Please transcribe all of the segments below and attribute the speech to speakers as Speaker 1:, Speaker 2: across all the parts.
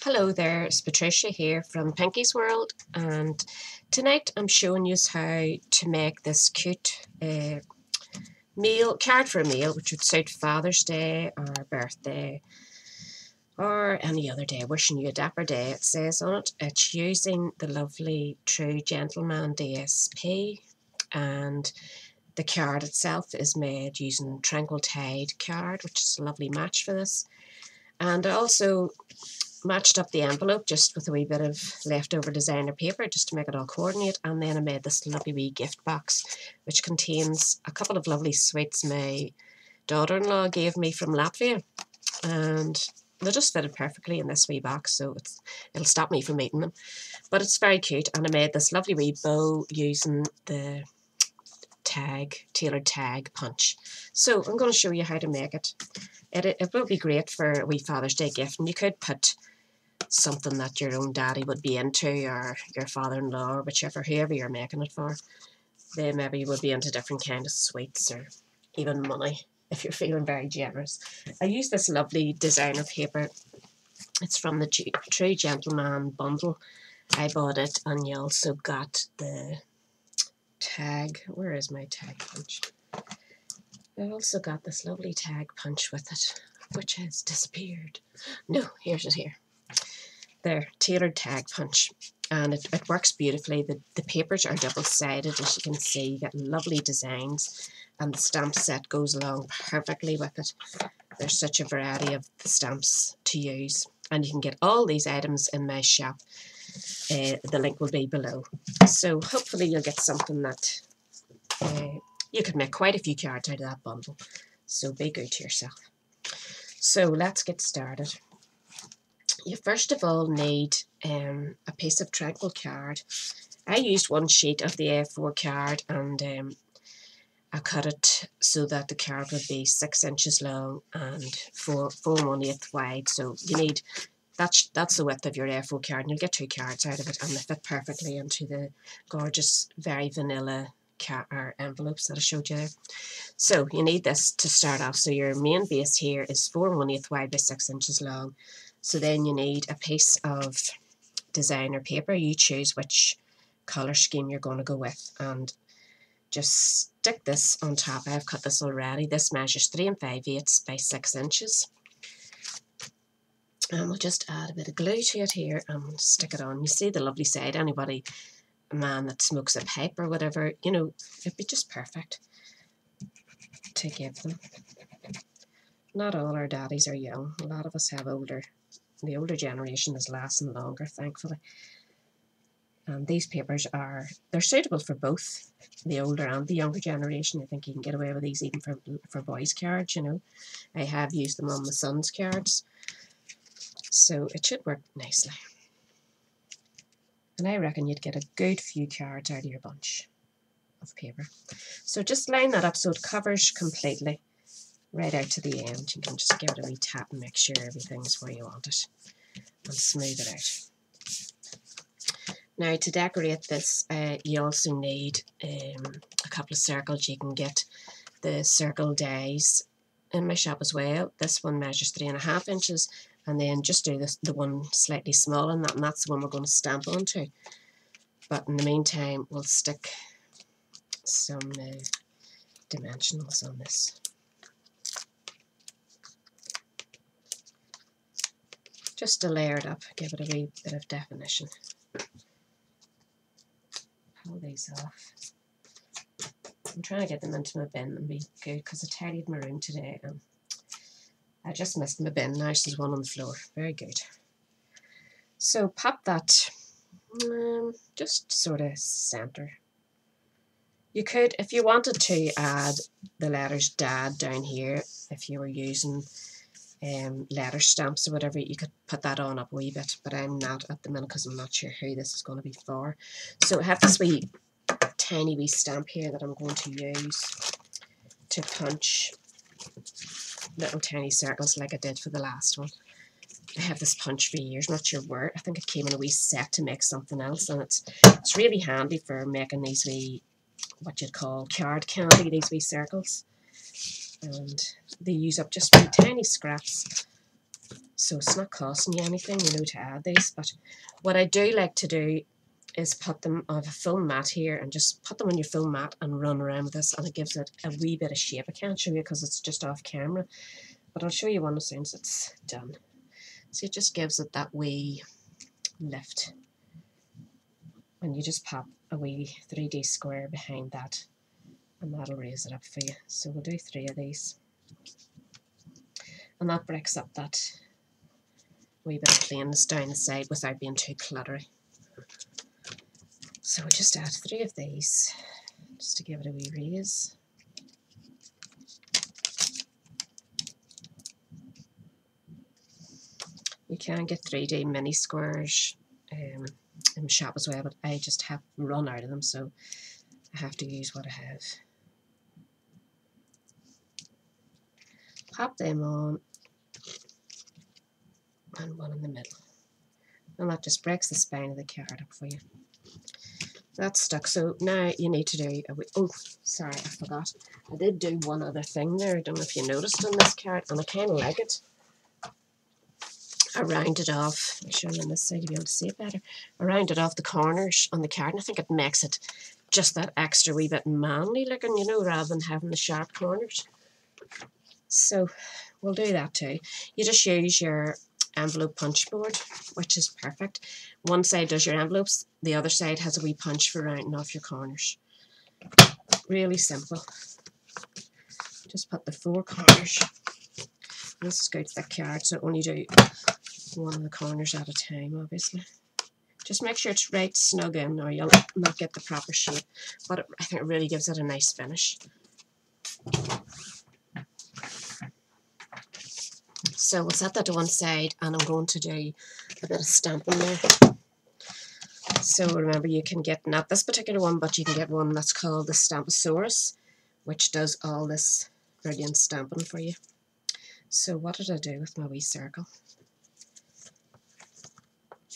Speaker 1: Hello there, it's Patricia here from Pinky's World, and tonight I'm showing you how to make this cute card for a meal, which would suit Father's Day or birthday or any other day, wishing you a dapper day. It says on it. It's using the lovely True Gentleman DSP, and the card itself is made using Tranquil Tide card, which is a lovely match for this. And I also matched up the envelope just with a wee bit of leftover designer paper just to make it all coordinate, and then I made this lovely wee gift box which contains a couple of lovely sweets my daughter-in-law gave me from Latvia, and they just fitted perfectly in this wee box, so it'll stop me from eating them. But it's very cute, and I made this lovely wee bow using the tailored tag punch. So I'm going to show you how to make it. It will be great for a wee Father's Day gift, and you could put something that your own daddy would be into, or your father-in-law, or whoever you're making it for. They maybe would be into different kind of sweets, or even money if you're feeling very generous. I use this lovely designer paper. It's from the True Gentleman bundle. I bought it, and you also got the tag. Where is my tag punch? I also got this lovely tag punch with it, which has disappeared. No, here's it here. There, tailored tag punch, and it works beautifully. The papers are double-sided, as you can see. You get lovely designs, and the stamp set goes along perfectly with it. There's such a variety of the stamps to use, and you can get all these items in my shop. The link will be below. So hopefully you'll get something that you could make quite a few cards out of that bundle. So be good to yourself. So let's get started. You first of all need a piece of Tranquil card. I used one sheet of the A4 card, and I cut it so that the card would be 6 inches long and 4 1/8 wide. So you need that's the width of your A4 card, and you'll get 2 cards out of it, and they fit perfectly into the gorgeous, very vanilla envelopes that I showed you there. So you need this to start off. So your main base here is 4 1/8 wide by 6 inches long. So then you need a piece of designer paper. You choose which colour scheme you're going to go with, and just stick this on top. I've cut this already. This measures 3 5/8 by 6 inches. And we'll just add a bit of glue to it here and stick it on. You see the lovely side. Anybody, a man that smokes a pipe or whatever, you know, it'd be just perfect to give them. Not all our daddies are young. A lot of us have older. The older generation is lasting longer, thankfully. And these papers they're suitable for both the older and the younger generation. I think you can get away with these even for boys' cards, you know. I have used them on my son's cards. So it should work nicely. And I reckon you'd get a good few cards out of your bunch of paper. So just line that up so it covers completely right out to the end. You can just give it a wee tap and make sure everything's where you want it, and smooth it out. Now to decorate this, you also need a couple of circles. You can get the circle dies in my shop as well. This one measures 3 1/2 inches, and then just do the one slightly smaller than that, and that's the one we're going to stamp onto. But in the meantime, we'll stick some dimensionals on this. Just to layer it up, give it a wee bit of definition. Pull these off. I'm trying to get them into my bin and be good, because I tidied my room today and I just missed my bin. Now there's one on the floor. Very good. So pop that just sort of center. You could, if you wanted to, add the letters Dad down here. If you were using letter stamps or whatever, you could put that on up a wee bit, but I'm not at the minute because I'm not sure who this is going to be for. So I have this wee tiny wee stamp here that I'm going to use to punch little tiny circles like I did for the last one. I have this punch for years, not sure where. I think it came in a wee set to make something else, and it's really handy for making these wee, what you'd call card candy, these wee circles. And they use up just wee tiny scraps. So it's not costing you anything, you know, to add these. But what I do like to do is put them on a foam mat here and just put them on your foam mat and run around with this, and it gives it a wee bit of shape. I can't show you because it's just off camera, but I'll show you one as soon as it's done. So it just gives it that wee lift, and you just pop a wee 3D square behind that and that'll raise it up for you. So we'll do 3 of these, and that breaks up that wee bit of plainness down the side without being too cluttery. So we'll just add 3 of these just to give it a wee raise. You can get 3D mini squares in the shop as well, but I just have run out of them, so I have to use what I have. Pop them on, and one in the middle, and that just breaks the spine of the card up for you. That's stuck. So now you need to do a oh, sorry, I forgot. I did do one other thing there. I don't know if you noticed on this card, and I kind of like it. I rounded off. I'll show you on this side if you want to see it better. I rounded off the corners on the card, and I think it makes it just that extra wee bit manly looking, you know, rather than having the sharp corners. So we'll do that too. You just use your envelope punch board, which is perfect. One side does your envelopes, the other side has a wee punch for rounding off your corners. Really simple. Just put the 4 corners. This is good thick card, so only do one of the corners at a time, obviously. Just make sure it's right snug in, or you'll not get the proper shape, but I think it really gives it a nice finish. So we'll set that to one side, and I'm going to do a bit of stamping there. So remember, you can get, not this particular one, but you can get one that's called the Stamposaurus, which does all this brilliant stamping for you. So what did I do with my wee circle?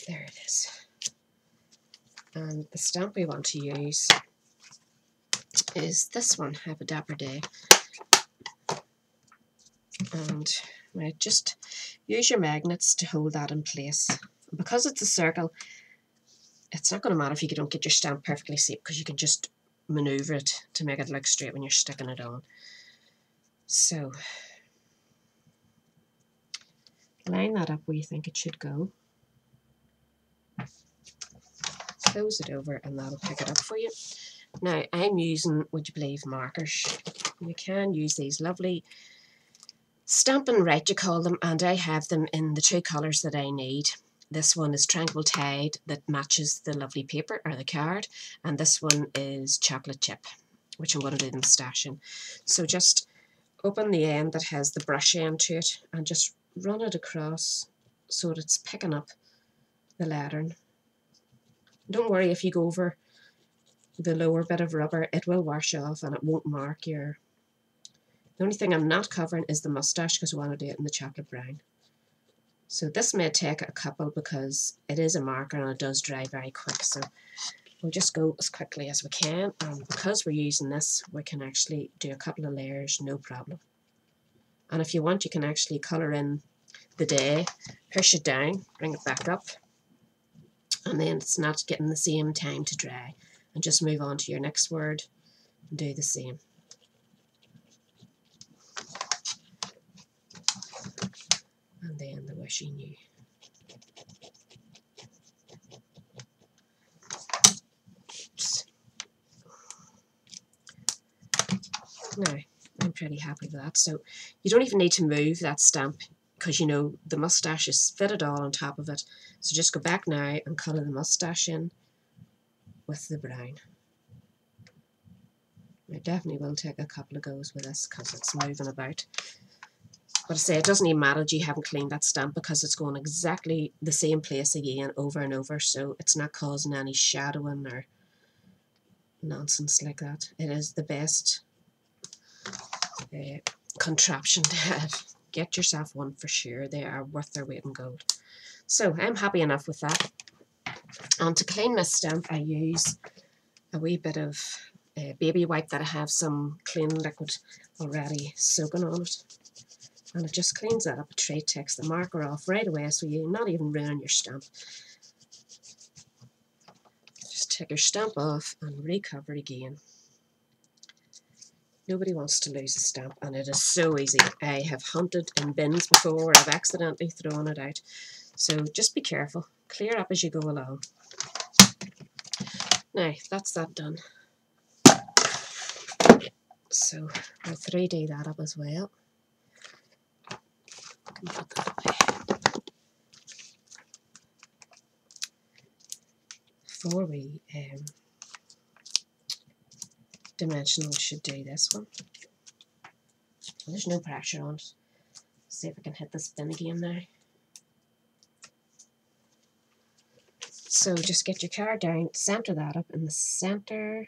Speaker 1: There it is. And the stamp we want to use is this one, Have a Dapper Day. And just use your magnets to hold that in place. Because it's a circle, it's not going to matter if you don't get your stamp perfectly safe, because you can just maneuver it to make it look straight when you're sticking it on. So line that up where you think it should go. Close it over, and that'll pick it up for you. Now I'm using, would you believe, markers. You can use these lovely Stampin' Right, you call them, and I have them in the 2 colours that I need. This one is Tranquil Tide, that matches the lovely paper or the card, and this one is Chocolate Chip, which I'm going to do the moustache in. So just open the end that has the brush end to it and just run it across so that it's picking up the lettering. Don't worry if you go over the lower bit of rubber, it will wash off and it won't mark your... The only thing I'm not covering is the moustache, because I want to do it in the chocolate brown. So this may take a couple because it is a marker and it does dry very quick. So we'll just go as quickly as we can. And because we're using this, we can actually do a couple of layers, no problem. And if you want, you can actually colour in the day, push it down, bring it back up. And then it's not getting the same time to dry. And just move on to your next word and do the same. And then the wishing you. Oops. Now, I'm pretty happy with that. So you don't even need to move that stamp, because you know the moustache is fitted all on top of it. So just go back now and colour the moustache in with the brown. I definitely will take a couple of goes with this because it's moving about. But I say, it doesn't even matter that you haven't cleaned that stamp, because it's going exactly the same place again over and over, so it's not causing any shadowing or nonsense like that. It is the best contraption to have. Get yourself one for sure. They are worth their weight in gold. So I'm happy enough with that. And to clean my stamp, I use a wee bit of baby wipe that I have some clean liquid already soaking on it. And it just cleans that up a treat, takes the marker off right away so you're not even ruining your stamp. Just take your stamp off and recover again. Nobody wants to lose a stamp, and it is so easy. I have hunted in bins before where I've accidentally thrown it out. So just be careful. Clear up as you go along. Now, that's that done. So I'll 3D that up as well. Put that away. Before we dimensional, should do this one. There's no pressure on it. See if I can hit this bin again now. So just get your card down, centre that up in the centre.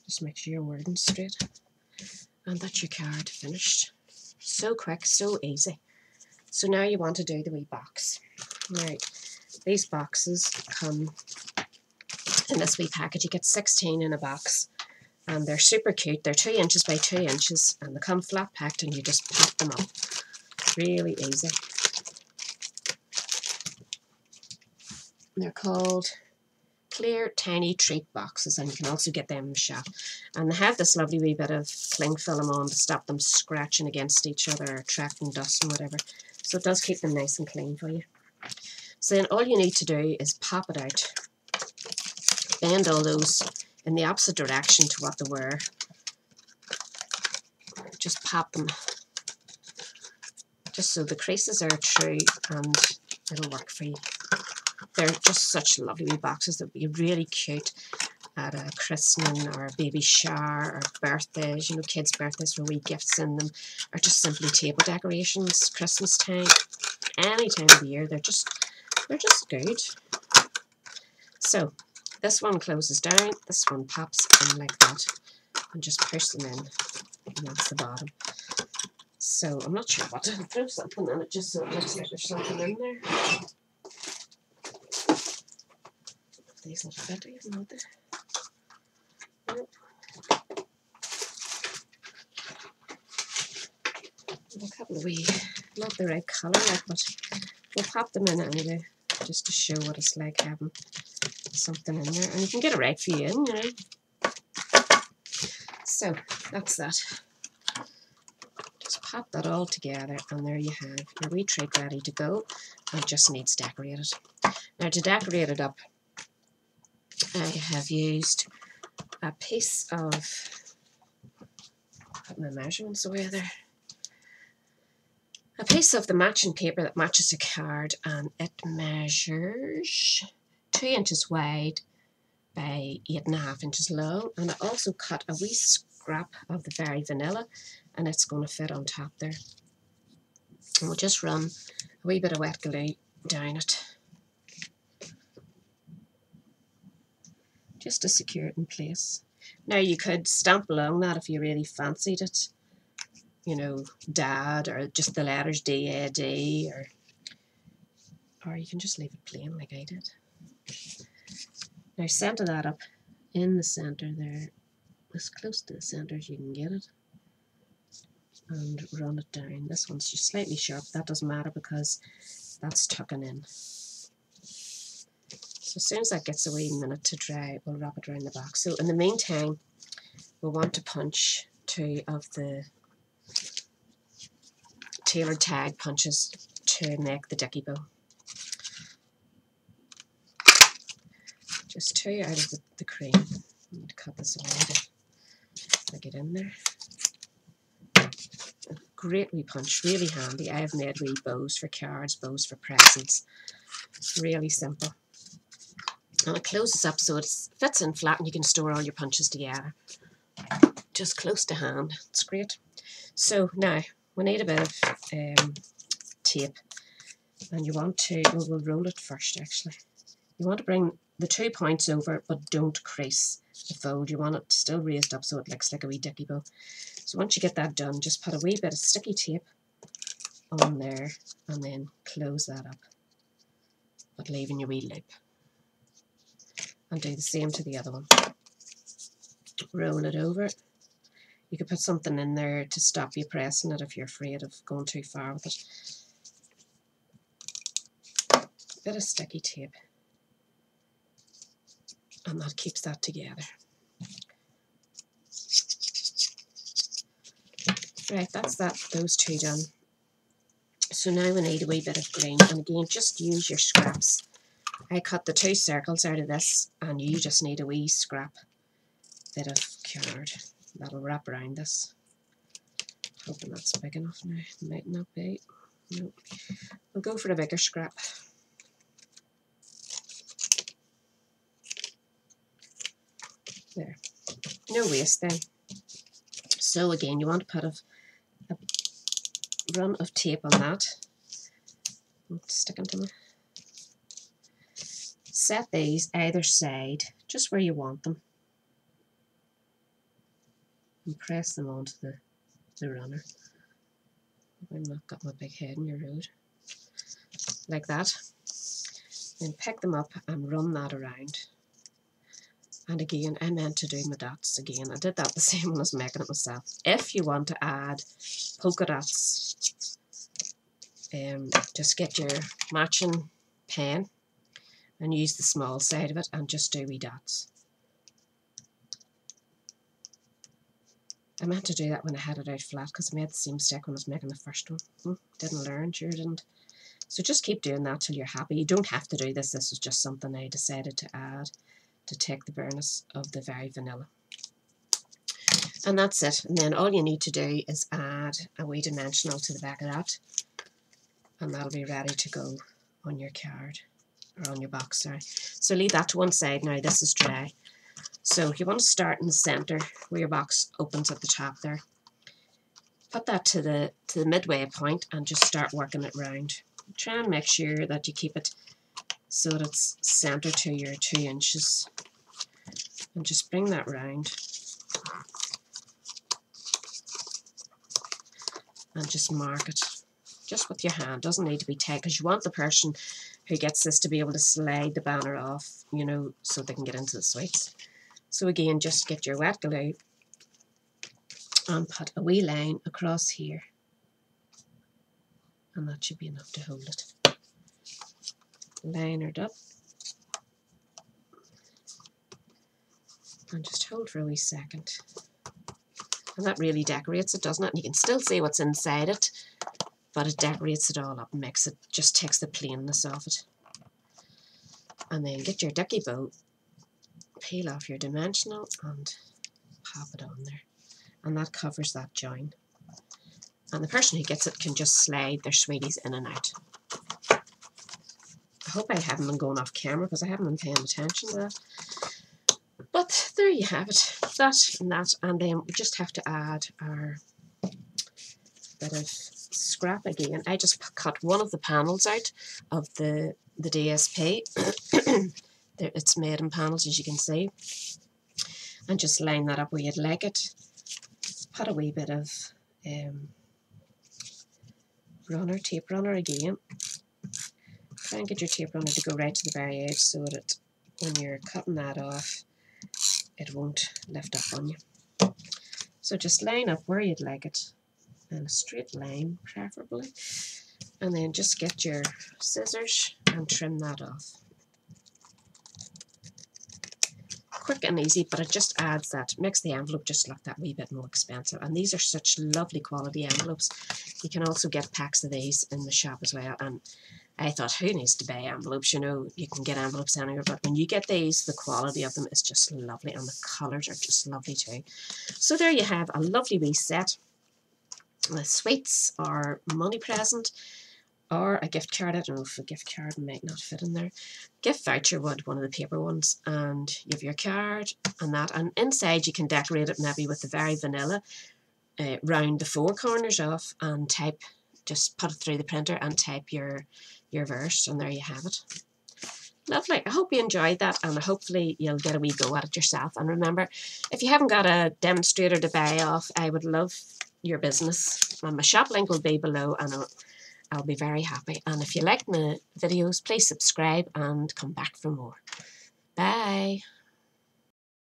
Speaker 1: Just make sure your wording's straight. And that's your card finished. So quick, so easy. So now you want to do the wee box. Right, these boxes come in this wee package. You get 16 in a box. And they're super cute. They're 2 inches by 2 inches. And they come flat packed and you just pop them up. Really easy. They're called clear tiny treat boxes, and you can also get them in the shop. And they have this lovely wee bit of cling film on to stop them scratching against each other or attracting dust and whatever. So it does keep them nice and clean for you. So then all you need to do is pop it out. Bend all those in the opposite direction to what they were. Just pop them. Just so the creases are true and it'll work for you. They're just such lovely wee boxes that would be really cute at a christening or a baby shower or birthdays, you know, kids' birthdays with wee gifts in them, or just simply table decorations, Christmas time, any time of the year. They're just good. So this one closes down, this one pops in like that, and just push them in, and that's the bottom. So I'm not sure what to throw something in it just so it looks like there's something in there. These little better even out there. Nope. A couple of wee, not the right colour, like, but we'll pop them in anyway, just to show what it's like having something in there. And you can get it right for you in, you know. So that's that. Just pop that all together, and there you have your wee treat ready to go. It just needs decorated. Now to decorate it up, I have used a piece of, put my measurements away there, a piece of the matching paper that matches a card, and it measures 2 inches wide by 8.5 inches long, and I also cut a wee scrap of the very vanilla, and it's going to fit on top there. And we'll just run a wee bit of wet glue down it, just to secure it in place. Now you could stamp along that if you really fancied it, you know, Dad, or just the letters D-A-D, or you can just leave it plain like I did. Now centre that up in the centre there, as close to the centre as you can get it, and run it down. This one's just slightly sharp, that doesn't matter because that's tucking in. So as soon as that gets a wee minute to dry, we'll wrap it around the box. So in the meantime, we'll want to punch 2 of the tailored tag punches to make the dicky bow. Just 2 out of the cream. I need to cut this away to get in there. A great wee punch, really handy. I have made wee bows for cards, bows for presents. Really simple. And it closes up so it fits in flat and you can store all your punches together. Just close to hand. It's great. So now we need a bit of tape, and you want to, we'll roll it first actually. You want to bring the 2 points over, but don't crease the fold. You want it still raised up so it looks like a wee dicky bow. So once you get that done, just put a wee bit of sticky tape on there and then close that up, but leaving your wee loop. And do the same to the other one. Roll it over. You could put something in there to stop you pressing it if you're afraid of going too far with it. Bit of sticky tape, and that keeps that together. Right, that's those two done. So now we need a wee bit of green, and again, just use your scraps. I cut the 2 circles out of this, and you just need a wee scrap bit of card that'll wrap around this. Hoping that's big enough now. Might not be. No. We'll go for a bigger scrap. There. No waste then. So again, you want to put a run of tape on that. It's sticking to me. Set these either side, just where you want them, and press them onto the runner. I've not got my big head in your road. Like that. Then pick them up and run that around. And again, I meant to do my dots again. I did that the same when I was making it myself. If you want to add polka dots, just get your matching pen and use the small side of it and just do wee dots. I meant to do that when I had it out flat because I made the same mistake when I was making the first one. Didn't learn, sure didn't. So just keep doing that till you're happy. You don't have to do this. This was just something I decided to add to take the bitterness of the very vanilla. And that's it. And then all you need to do is add a wee dimensional to the back of that, and that'll be ready to go on your card, or on your box, sorry. So leave that to one side now. This is dry. So you want to start in the center where your box opens at the top there. Put that to the midway point and just start working it round. Try and make sure that you keep it so that it's centered to your 2 inches. And just bring that round. And just mark it. Just with your hand. Doesn't need to be tight because you want the person who gets this to be able to slide the banner off, you know, so they can get into the sweets. So again, just get your wet glue and put a wee line across here. And that should be enough to hold it. Line it up. And just hold for a wee second. And that really decorates it, doesn't it? And you can still see what's inside it, but it decorates it all up and makes it, just takes the plainness off it. And then get your ducky bow, peel off your dimensional and pop it on there. And that covers that join. And the person who gets it can just slide their sweeties in and out. I hope I haven't been going off camera because I haven't been paying attention to that. But there you have it, that and that. And then we just have to add our bit of scrap again. I just cut one of the panels out of the DSP. It's made in panels, as you can see. And just line that up where you'd like it. Put a wee bit of tape runner again. Try and get your tape runner to go right to the very edge so that when you're cutting that off, it won't lift up on you. So just line up where you'd like it in a straight line, preferably. And then just get your scissors and trim that off. Quick and easy, but it just adds that, makes the envelope just look that wee bit more expensive. And these are such lovely quality envelopes. You can also get packs of these in the shop as well. And I thought, who needs to buy envelopes? You know, you can get envelopes anywhere, but when you get these, the quality of them is just lovely, and the colours are just lovely too. So there you have a lovely wee set with sweets or money present, or a gift card. I don't know if a gift card might not fit in there. Gift voucher would, one of the paper ones, and you have your card and that. And inside you can decorate it maybe with the very vanilla, round the 4 corners off, and type, just put it through the printer and type your verse, and there you have it. Lovely. I hope you enjoyed that, and hopefully you'll get a wee go at it yourself. And remember, if you haven't got a demonstrator to buy off, I would love your business. And my shop link will be below, and I'll be very happy. And if you like my videos, please subscribe and come back for more. Bye.